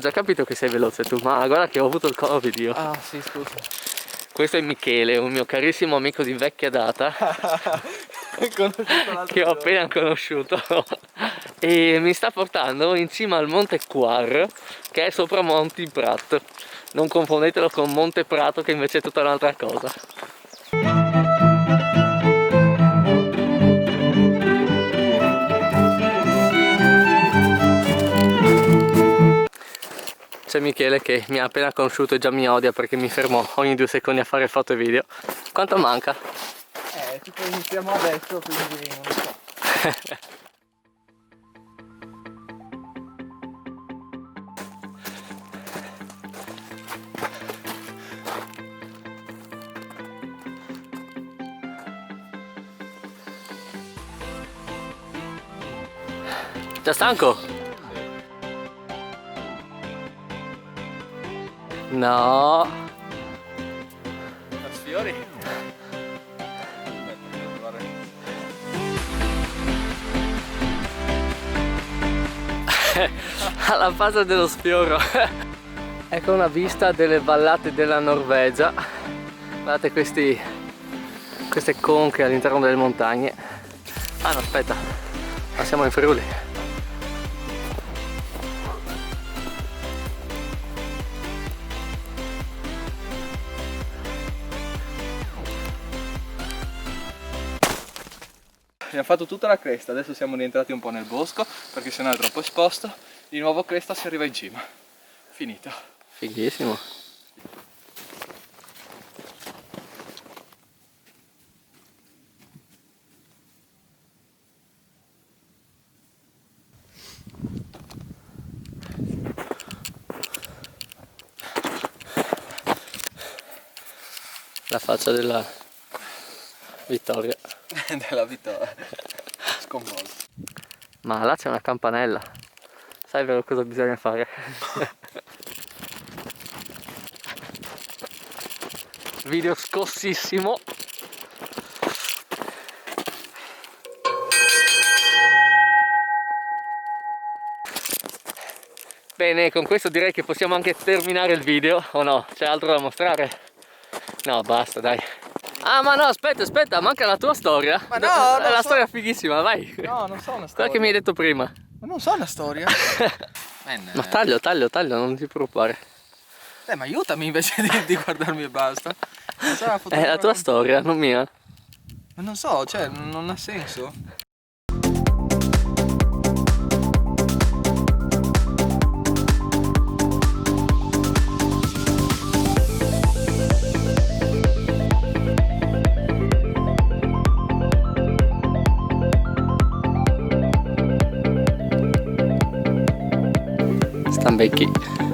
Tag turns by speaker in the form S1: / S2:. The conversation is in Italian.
S1: già capito che sei veloce tu, ma guarda che ho avuto il Covid io.
S2: Ah sì, scusa.
S1: Questo è Michele, un mio carissimo amico di vecchia data che ho appena conosciuto e mi sta portando in cima al Monte Quar, che è sopra Monti Prat. Non confondetelo con Monte Prato, che invece è tutta un'altra cosa. C'è Michele che mi ha appena conosciuto e già mi odia perché mi fermo ogni 2 secondi a fare foto e video. Quanto manca?
S2: Tipo iniziamo adesso, quindi non so.
S1: Già stanco? No.
S2: La sfiori?
S1: Alla fase dello sfioro. Ecco una vista delle vallate della Norvegia. Guardate queste conche all'interno delle montagne. Ah no, aspetta, ma siamo in Friuli.
S2: Abbiamo fatto tutta la cresta, adesso siamo rientrati un po' nel bosco perché sennò è troppo esposto. Di nuovo cresta, si arriva in cima. Finito.
S1: Fighissimo. La faccia della vittoria.
S2: Della vittoria. Sconvolto.
S1: Ma là c'è una campanella. Sai vero cosa bisogna fare? Video scossissimo. Bene, con questo direi che possiamo anche terminare il video, o no? C'è altro da mostrare? No, basta, dai. Ah, ma no, aspetta, manca la tua storia.
S2: Ma no,
S1: è la storia fighissima, vai.
S2: No, non so una storia.
S1: Quella che mi hai detto prima.
S2: Ma non so una storia.
S1: Ma taglio, non ti preoccupare.
S2: Ma aiutami invece di guardarmi e basta.
S1: È la tua storia, non mia.
S2: Ma non so, cioè, non ha senso.
S1: Stambecchi.